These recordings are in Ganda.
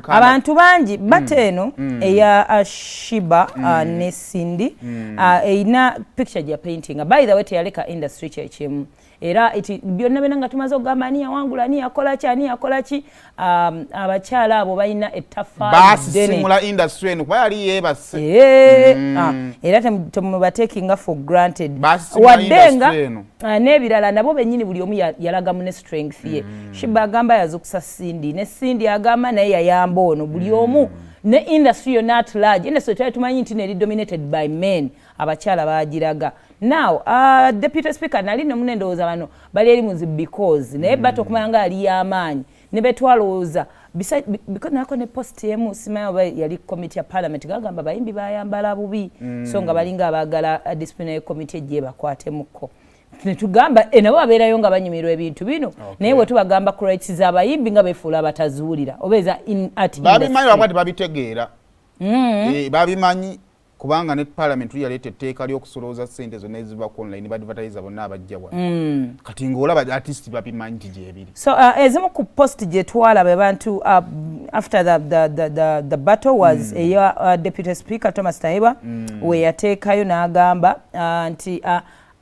abantu bangi bateno eya Shiba ne Cindy eina picture gya painting by the way teyaleka industry kyekemu era byonna benanga tumaze okugamba ani yawangula ni yakola ki abakyala abo balina ettaffaali basimula industry eno kuba yali yeebase era temubatekinga for granted waddenga n'ebirala nabo bennyini buli omu yalagamu ne strength ye Shiba agamba yazukusa Cindy ne Cindy agamba naye yayamba ono buli omu ne industry yonna at large industry twali tumanyi nti neri dominated by men abakyala bagiraga now deputy speaker nali nomunendowooza bano bali eri muzi because naye bato okumanga ali y'amaanyi ne betwalowooza because nako ne post emu simanyi oba yali committee ya parliament gagamba bayimbi bayambala bubi so nga balinga abagala disciplinary committee gye bakwatemuko netugamba nabo babeerayo nga banyumirwa ebintu bino naye bwe tubagamba ku rights z'abayimbi nga befuula abatazuulira obeeza babimanyi babwati babitegeera babimanyi kubanga ne parliament yaleeta etteeka ly'okusolooza ssente zonna eziva online badvertise bonna abajja wano kati ng'olaba artist babimanyi nti gyebiri so ezimu ku post gye twalaba abantu after the battle was eya deputy speaker Thomas Taiba we yateekayo n'agamba nti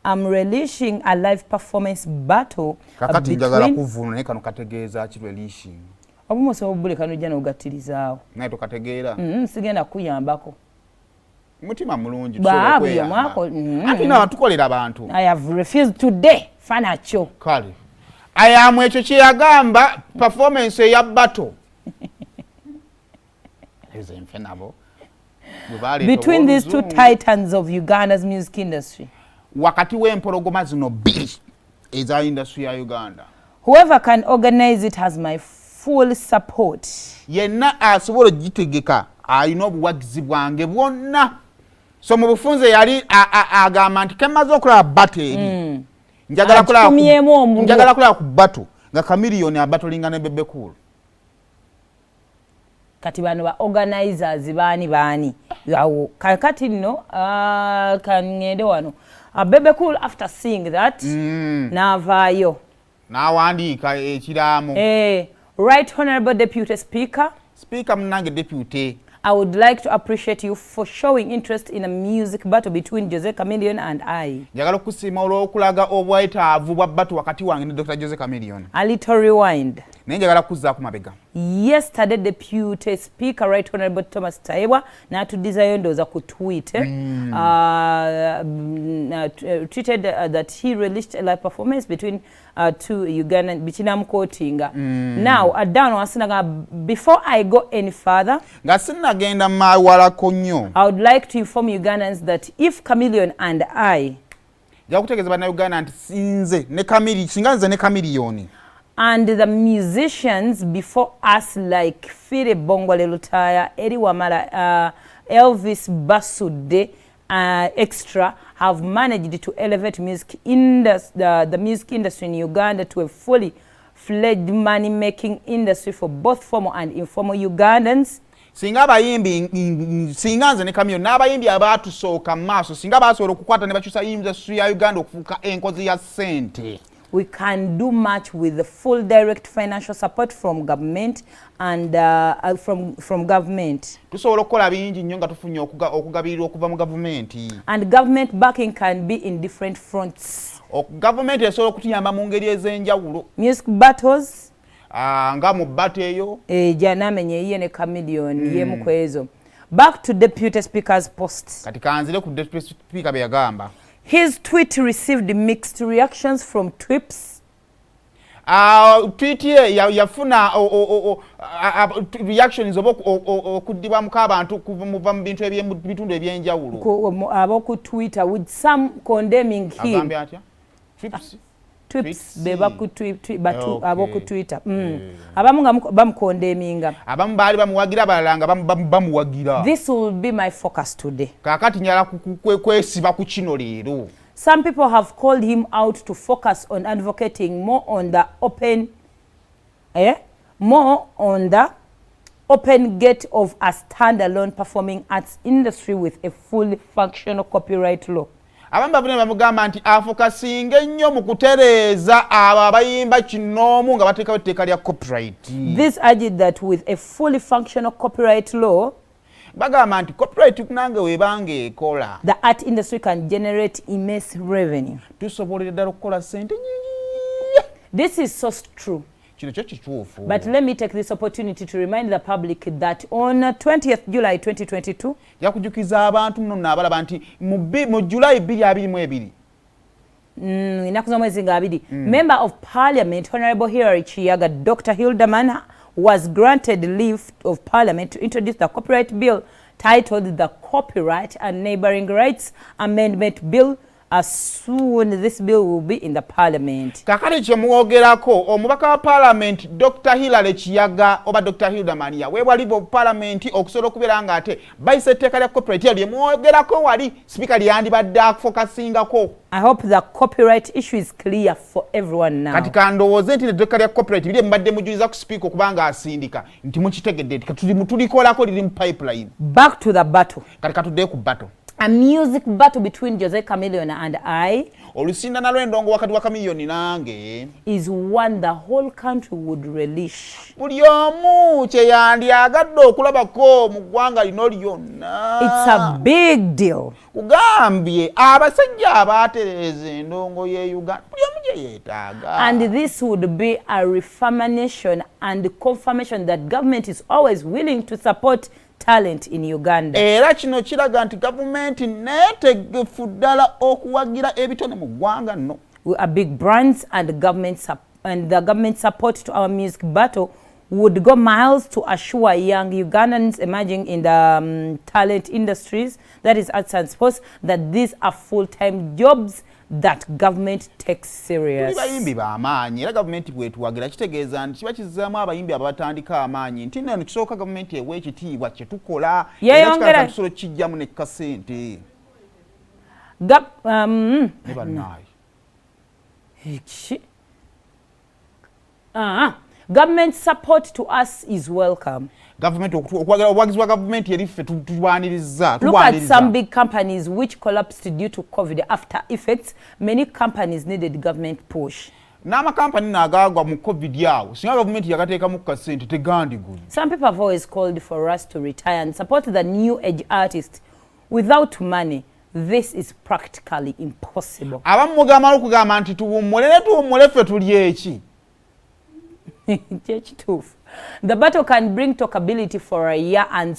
I'm relishing a live performance battle kakati njagala kuvuna naye kano kategeeza ki relishing obumoso obubule kano jja n'ogattirizawo naye tokategeera sigenda kuyambako mutima mulungi ati nawe tukolera abantu I have refused today fanakyo kale ayamu ekyo kyeyagamba performance eya battle ezenfe nabo between these two titans of Uganda's music industry wakati w'empologoma zino bbiri eza industry ya Uganda whoever can organize it has my full support yenna asobola ogitegeka alina obuwagizi bwange bwonna so mu bufunze yali agamba nti kemaze okulaba bato eri njagala kulaba ku bato nga Chameleon abatolinga ne Bebe Cool kati bano ba organizers baani yawo kakati nno kangende wano Bebe Cool after seeing that navaayo n'awandiika ekiraamo Right Honorable Deputy Speaker munange deputy I would like to appreciate you for showing interest in a music battle between Jose Chameleon and I. Njagala kusiima olw'okulaga obwetaavu bwa battle wakati wange ne Dr. Jose Chameleon. A little rewind. Naye njagala kuzzaako mabega. Yesterday Deputy Speaker Right Honorable Thomas Taiba n'atuddizayo ndowooza ku tweet tweeted that he released a live performance between two Ugandan bichinamu quotinga. Now adano asinaga before I go any further ngasinagenda mawalako nnyo I would like to inform Ugandans that if Chameleon and I jakutegeeza bana Uganda nti sinze ne Chameleon and the musicians before us like Fire Bongole Lutaya, Eri Wamala, Elvis Basude, extra have managed to elevate the music industry in Uganda to a fully fledged money-making industry for both formal and informal Ugandans. Singa abayimbi singa nze ne Chameleon n'abayimbi abaatusooka maaso singa baasobola okukwata ne bakyusa industry ya Uganda okufuuka enkozi ya ssente. We can do much with the full direct financial support from government and from government. Tusobola okukola bingi nnyo nga tufunye okugabirirwa okuva mu gavumenti. And government backing can be in different fronts. Government esobola okutuyamba mu ngeri ez'enjawulo. Music battles. Nga mu battle eyo. Janamenye ye ne Chameleon ye mu kwezo. Back to Deputy Speaker's post. Kati kanzire ku Deputy Speaker be yagamba. His tweet received mixed reactions from Twips. Tweet yafuna reactions okuddibwa mu abantu kuva mu bintu eby'ebitundu ebyenjawulo. Aboku Twitter with some condemning him. Agambye atya? Twips beba ku batu aboku Twitter. Abamu nga bamukondemminga. Abamu baali bamuwagira abalala nga bamuwagira. This will be my focus today. Kakati nyala kwesiba ku kino leero. Some people have called him out to focus on advocating more on the open gate of a standalone performing arts industry with a fully functional copyright law. abamu bavune bamugamba nti afokasinga ennyo mu kutereeza abo abayimba kinoomu nga bateekawo etteeka lya copyright. This argued that with a fully functional copyright law, bagamba nti copyright nange webanga ekola, the art industry can generate immense revenue. Tusobolera ddala okukola ssente nnyingi. This is so true. But let me take this opportunity to remind the public that on 20th July 2022, yakujukiza abantu muno n'abalaba nti mu July 2022 Member of Parliament Honorable Hilary Chiyaga, Dr. Hilderman, was granted leave of Parliament to introduce the copyright bill titled the Copyright and Neighbouring Rights Amendment Bill. As soon as this bill will be in the Parliament. Kakati kyemwogerako omubaka wa Parliament Dr. Hilary Chiyaga oba Dr. Hilderman yaweebwa leave of Parliament okusobola okubeera nga ate bayisa etteeka lya copyright lyemwogerako wali Sipiika lyandibadde afokasingako. I hope the copyright issue is clear for everyone now. Kati kandowooze nti etteeka lya copyright liri mbadde mujuliza ku Sipiika okubanga asindika nti mukitegedde tulikolako liri mu pipeline. Back to the battle. Kati katuddeyo ku battle. A music battle between Chameleon and I olusindana lw'endongo wakati wa Chameleon nange is one the whole country would relish. Buli omu kye yandyagadde okulabako mu ggwanga lino lyonna. It's a big deal. Kugambye abasajja abaatereeza endongo ye Uganda buli omu gye yeetaaga. And this would be a reaffirmation and confirmation that government is always willing to support talent in Uganda. Era kino kiraga nti gavumenti neetegefu ddala okuwagira ebitone mu ggwanga nno. We are big brands and the government support to our music battle would go miles to assure young Ugandans emerging in the talent industries, that is arts and sports, that these are full-time jobs that government takes serious. Bayimbi b'amaanyi era gavumenti bwetuwagira kitegeeza nti kiba kizzaamu abayimbi abatandika amaanyi nti nno kisooka gavumenti ewa ekitiibwa kye tukola era kikala tusolo kijjamu ne kasente. Ne bannaye. Government support to us is welcome. Obuwagizi bwa gavumenti eriffe tuwaniriza. Look at some big companies which collapsed due to COVID after effects. Many companies needed government push. N'amakampani n'agaagwa mu COVID awo singa gavumenti yagateekamu kasente tegandigula. Some people have always called for us to retire and support the new age artists. Without money, this is practically impossible. Abamu mugamba okugamba nti tuwummule ne tuwummule ffe tuli eki. The battle can bring talkability for a year and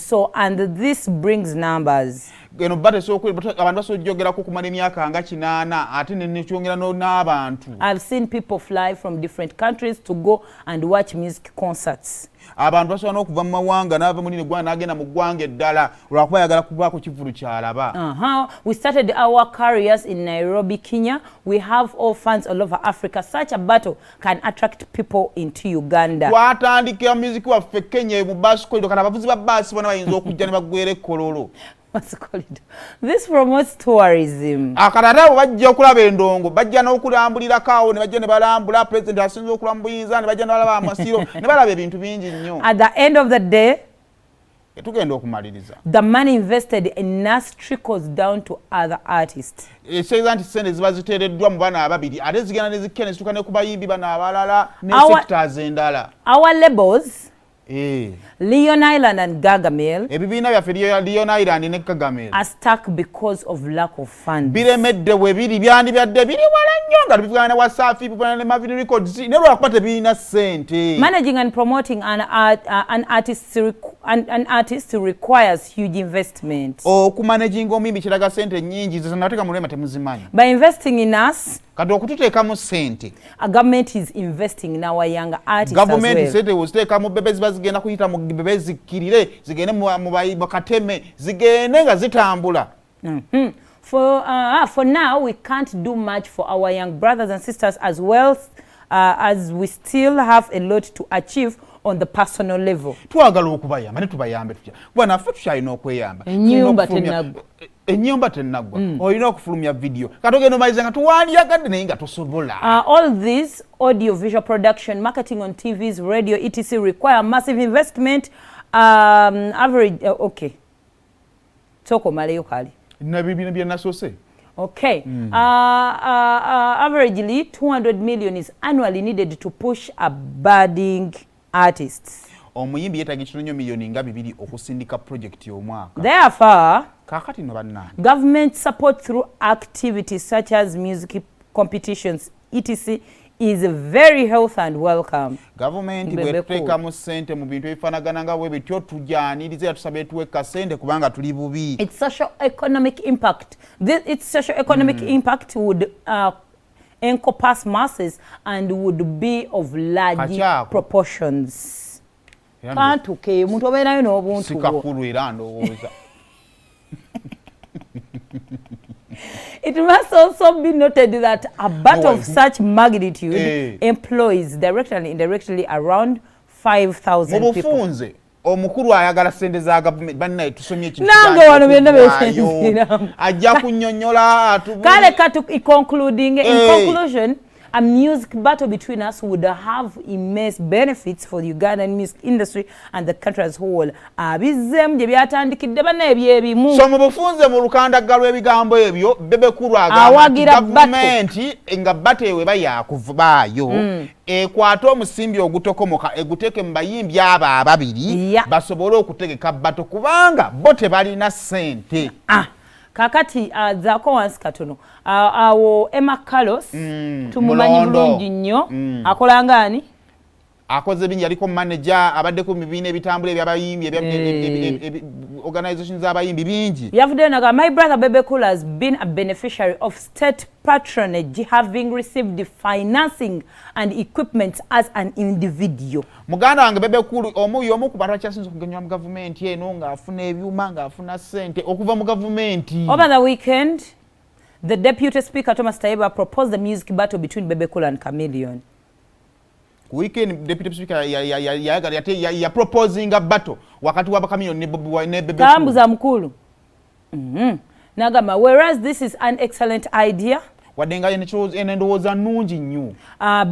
this brings numbers. Geno battle so abantu basojjogerako kumala emyaka nga 8 ate ne kyongera n'abantu. I've seen people fly from different countries to go and watch music concerts. Abantu basobola n'okuva mu mawanga n'ava mu lino ggwanga n'agenda mu ggwanga eddala olwakuba ayagala kubaako kivulu kyalaba. We started our careers in Nairobi, Kenya. We have orphans all over Africa. Such a battle can attract people into Uganda. Twatandikira music waffe Kenya mu bus corridor kana abavuzi ba bus bona bayinza okujja ne bagwera ekkololo. This promotes tourism. Akatata bajja okulaba endongo bajja n'okulambulirako awo ne bajja ne balambula president asinze okulambuyinza ne bajja n'abalaba amasiro ne balaba ebintu bingi nnyo. At the end of the day, tugenda okumaliriza. The money invested in us trickles down to other artists. Ekitegeeza nti ssente ziba ziteereddwa mu bana ababiri ate zigenda ne zikka ne zituuka ne ku bayimbi bano abalala ne sectors endala. Our labels, Leon Island and Gargamel, ebibiina byaffe Leon Island ne Gargamel are stuck because of lack of funds. Biremedde we biri byandibadde biri wala nnyo nga bivugana ne Wasafi bivugana ne Marvin Records ne lwakuba tebirina ssente. Managing and promoting an artist requires huge investment. Okumanaging omuyimbi kiraga ssente nnyingi ze nateeka mu lwema temuzimanyi. By investing in us, kati okututeekamu ssente, a government is investing in our young artists government as well. Sente woziteekamu bebe ziba zigenda kuyita mu bebe zikkirire zigende mu kateme zigende nga zitambula. For now, we can't do much for our young brothers and sisters as well as we still have a lot to achieve on the personal level. Twagala okubayamba ne tubayambe tutya. Bwana ffe tukyalina okweyamba. Ennyumba tennaggwa. Olina okufulumya video. Katogenda omaliza nga tuwandiyagadde naye nga tosobola. All these audio-visual production, marketing on TVs, radio, etc. require massive investment. Nabibina bye nasose. Okay. Averagely, 200 million is annually needed to push a budding artists. Omuyimbi yeetaaga ekitundu miliyoni nga 2 okusindika project y'omwaka. Therefore, kaakati no bannange, government support through activities such as music competitions, etc. is very healthy and welcome. Government bwetuteeka mu ssente mu bintu ebifaanagana nga bwe bityo tujjanirize tusabe tuwe kasente kubanga tuli bubi. Its socio-economic impact. Its socio-economic impact would encompass masses and would be of large proportions. Kantuke muntu obeerayo n'obuntu bwo. Sikakulu era ndowooza. It must also be noted that a battle of such magnitude employs directly and indirectly around 5,000 people. Mubufunze omukulu ayagala sente za government bannaye tusomye ekintu nange wano byonna byefenzira ajja kunnyonnyola atubu. Kale katu concluding in conclusion, a music battle between us would have immense benefits for the Ugandan music industry and the country as a whole. Abizzemu gye byatandikidde bannaye byebimu. So mu bufunze mu lukandagga lw'ebigambo ebyo Bebe Cool agamba gavumenti nga battle we bayakuvaayo ekwata omusimbi ogutokomoka eguteke mu bayimbi abo ababiri basobole okutegeka battle kubanga bo tebalina ssente. Kakati zaako wansi katono awo Emma Carlos tumumanyi bulungi nnyo akola ngani akoze bingi aliko manager abaddeko mu bibiina ebitambula ebyabayimbi organizations z'abayimbi bingi yavuddeyo naga my brother Bebe Cool has been a beneficiary of state patronage, having received the financing and equipment as an individual. Muganda wange Bebe Cool omu ku bantu akyasinza okuganywa mu gavumenti eno ng'afuna ebyuma ng'afuna ssente okuva mu gavumenti. Over the weekend, the Deputy Speaker Thomas Taiba proposed the music battle between Bebe Cool and Chameleon. Weekend Deputy Speaker ya proposing a battle wakati wa Chameleon ne Bebe Cool. Kambuza mkulu. Nagama, whereas this is an excellent idea, wadenga endowooza nnungi nnyo.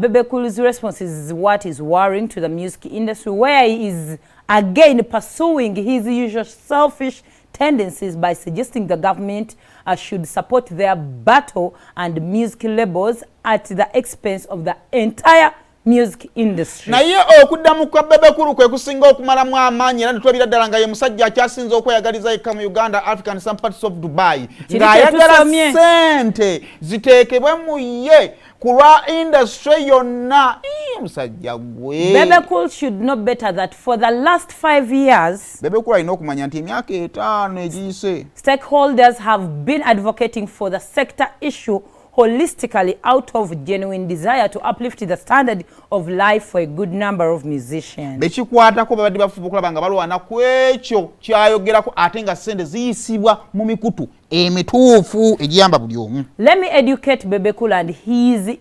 Bebe Cool's response is what is worrying to the music industry, where he is again pursuing his usual selfish tendencies by suggesting the government should support their battle and music labels at the expense of the entire music industry. Naye okuddamu kwa Bebe Cool kwe kusinga okumalamu amaanyi era netulabira ddala nga ye musajja akyasinza okweyagaliza ekka mu Uganda, Africa and some parts of Dubai ng'ayagala ssente ziteekebwe mu ye ku lwa industry yonna. Musajja gwe Bebe Cool should know better that for the last 5 years Bebe Cool alina okumanya nti emyaka 5 egiyise stakeholders have been advocating for the sector issue holistically out of genuine desire to uplift the standard of life for a good number of musicians. Bekikwatako babadde bafuba okulaba nga balwana ku ekyo kyayogerako ate nga ssente ziyisibwa mu mikutu emituufu egiyamba buli omu. Let me educate Bebe Cool and his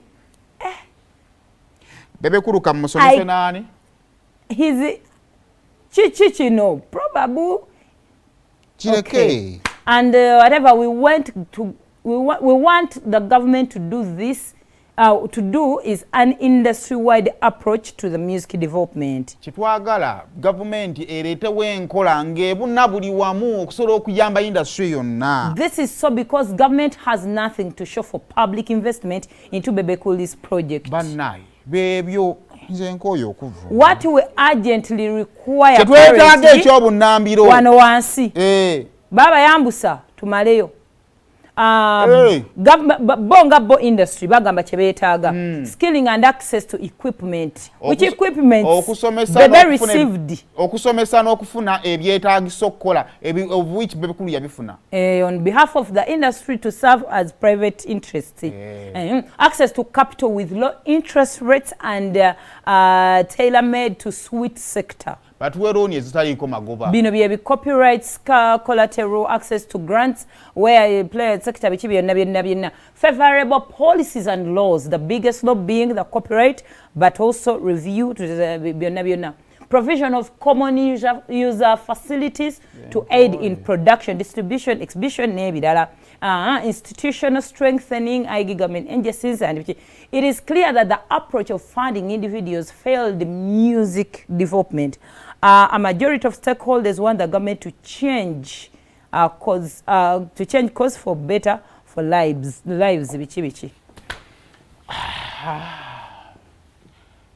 Bebe Cool kamusomese nani? His kino probably kireke. And whatever we want the government to do this, to do is an industry-wide approach to the music development. Kitwagala government ereetewo enkola ng'ebuna buli wamu okusobola okuyamba industry yonna. This is so because government has nothing to show for public investment into Bebe Cool's project. Bannaye bebyo nze nkooyo okuva. What we urgently require kyetwetaaga ekyobunnambiro wano wansi baba yambusa tumaleyo. Bonga industry bagamba kyebetaaga skilling and access to equipment, which equipment Bebe received okusomesa n'okufuna ebyetaagisa okukola of which Bebe Cool yabifuna on behalf of the industry to serve as private interest. Access to capital with low interest rates and tailor-made to suit sector. But we're only ezitaliko magoba. Bino bye copyrights, collateral, access to grants, where play sector bichi byonna. Favorable policies and laws, the biggest law being the copyright, but also review to byonna. Provision of common user facilities to aid in production, distribution, exhibition, institutional strengthening, government agencies, and it is clear that the approach of funding individuals failed music development. A majority of stakeholders want the government to change course for better for lives biki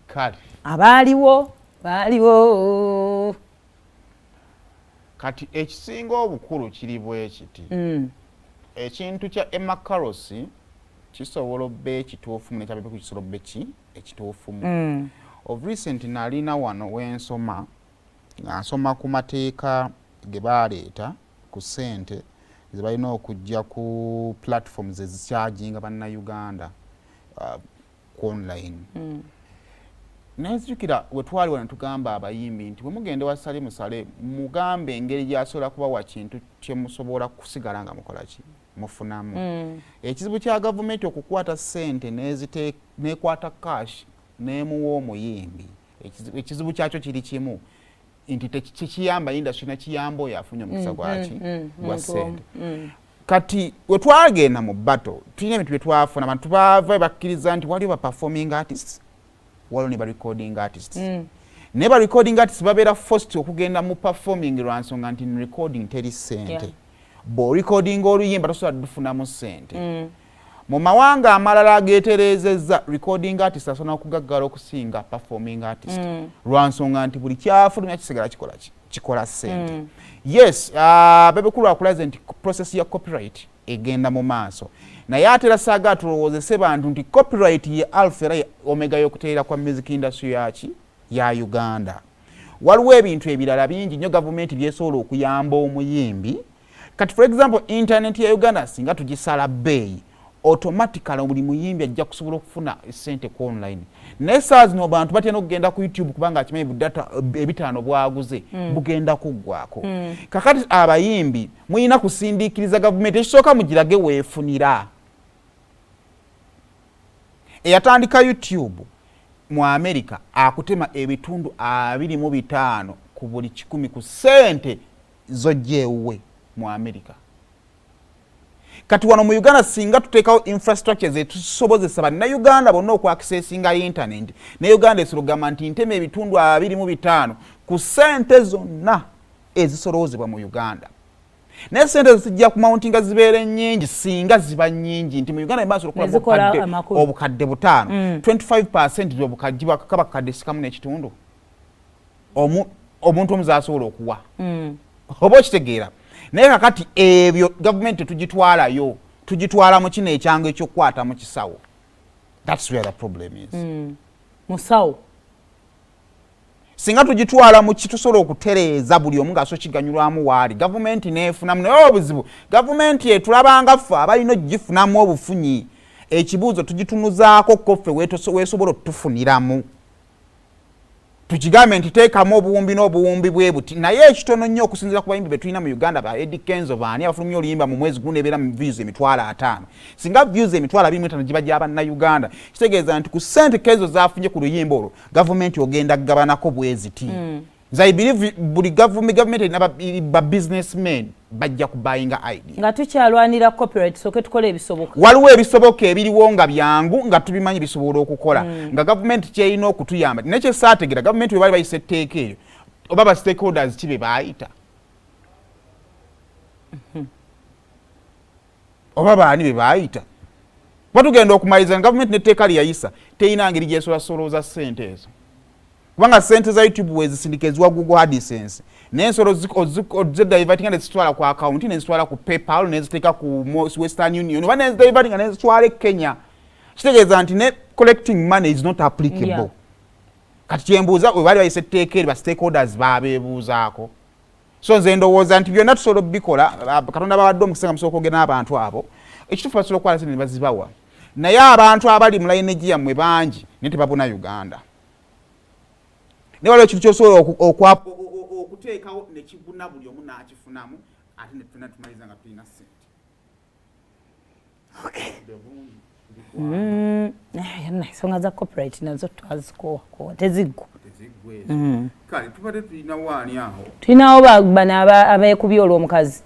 kati abaaliwo kati ekisinga obukulu kiri bwe kiti ekintu kya emakarosi kisobola obba ekituufumu nekyabebe kukisobola obba ekituufumu of recent nalina wano wensoma nga nsoma ku mateeka ge baleeta ku ssente ze balina okujja ku platforms ezikyaginga bannayuganda ku online nenzijukira we twali wano tugamba abayimbi nti bwe mugende wasale musale mugambe engeri gyasobola kubawa kintu kye musobola kusigala nga mukola ki mufunamu ekizibu kya gavumenti okukwata ssente nekwata cash nemuwa omuyimbi ekizibu kyakyo kiri kimu nti tekiyamba industry nakiyamba oyo afunye omukisa gwaki gwa ssente kati we twagenda mu battle tulina ebintu bye twafuna abantu bava bakkiriza nti waliwo ba performing artists waliwo ne ba recording artists ne ba recording artists babeera forced okugenda mu performing lwansonga nti recording teri ssente bo recording oluyimba tosobola dufunamu ssente mu mawanga amalala ageeterezezza recording artist asobola okugaggala okusinga performing artist lwansonga nti buli kyafulumya kisigala kikola ssente yes Bebe Cool akulaze nti process ya copyright egenda mu maaso naye ate era saaga tulowoozese bantu nti copyright ye alpha era omega y'okuteera kwa music industry ya Uganda. Waliwo ebintu ebirala bingi nnyo gavumenti byesobola okuyamba omuyimbi kati for example internet ya Uganda singa tugisala bbeeyi automatically buli muyimbi ajja kusobola okufuna ssente ku online naye saa zino abantu batya okugenda ku YouTube kubanga akimanyi budata ebitaano bwaguze bugenda kuggwako kakati abayimbi muyina kusindiikiriza gavumenti ekisooka mugirage weefunira eyatandika YouTube mu America akutema ebitundu 25 ku buli 10 ku ssente zojjeewe mu America. Kati wano mu Uganda singa tuteekawo infrastructure zetusobozesa bannayuganda bonna okwaccessinga internet ne Uganda esologamba nti nteme ebitundu 25 ku ssente zonna ezisoloozebwa mu Uganda. Ne ssente zijja ku mountinga zibeere nnyingi singa ziba nnyingi nti mu Uganda emaaso okukola obukadde 5 25% by'obukadde bakaba kadde sikamu n'ekitundu omuntu omuze asobola okuwa oba okitegeera naye kakati ebyo gavumenti tugitwala mu kino ekyangu ekyokukwata mu kisawo. That's where the problem is. Musawo singa tugitwala mu kitusobola okutereeza buli omu ng'aso kiganyulwamu waali gavumenti neefunamu naye obuzibu gavumenti etulabanga ffe abalina ogifunamu obufunyi ekibuuzo tugitunuzaako koffe weesobola otufuniramu tukigambe nti teekamu obuwumbi n'obuwumbi bwe buti naye ekitono nnyo okusinziira ku bayimbi be tulina mu Uganda ba Eddie Kenzo baani abafulumya oluyimba mu mwezi guno ebeera mu views 5,000 singa views 25,000 giba gy'Abannayuganda kitegeeza nti ku ssente kezo zaafunye ku luyimba olwo gavumenti ogenda kugabanako bweziti I believe buli government erina ba businessmen bajja kubayinga ID nga tukyalwanira copyright soke tukole ebisoboka waliwo ebisoboka ebiriwo nga byangu nga tubimanyi bisobola okukola nga gavumenti kyerina okutuyamba nekyo saategera gavumenti we bali bayise etteeka eyo oba ba stakeholders kibe baayita oba baani be baayita batugenda okumaliriza gavumenti n'etteeka lyeyayisa teyina ngeri gyesolooza ssente ezo kubanga ssente za YouTube wezisindikezwa Google AdSense n'ensolo oziddivatinga nezitwala ku account nezitwala ku PayPal neziteeka ku Western Union oba neziddivatinga nezitwala Kenya kitegeeza nti ne collecting money is not applicable kati kyembuuza we bali bayise etteeka eri ba stakeholders babeebuuzaako so nze ndowooza nti byonna tusobola obikola Katonda bawadde omukisa nga musooka ogenda n'abantu abo ekituufu basobola okukwala sente ne bazibawa naye abantu abali mu layini yammwe bangi naye tebabuna Uganda. Ne waliwo ekintu kyosobola okuteekawo ne kibuna buli omu n'akifunamu ate ne tufuna tumaliza nga tulina ssente. Ensonga za copyright nazo twazikowa teziggwa. Kale tubadde tulina waani aho. Tulinawo bano abeekubye olw'omukazi.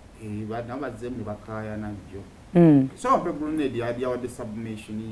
Nabo bazzeemu ne bakaaya najjo. So Bebe Cool yawadde submission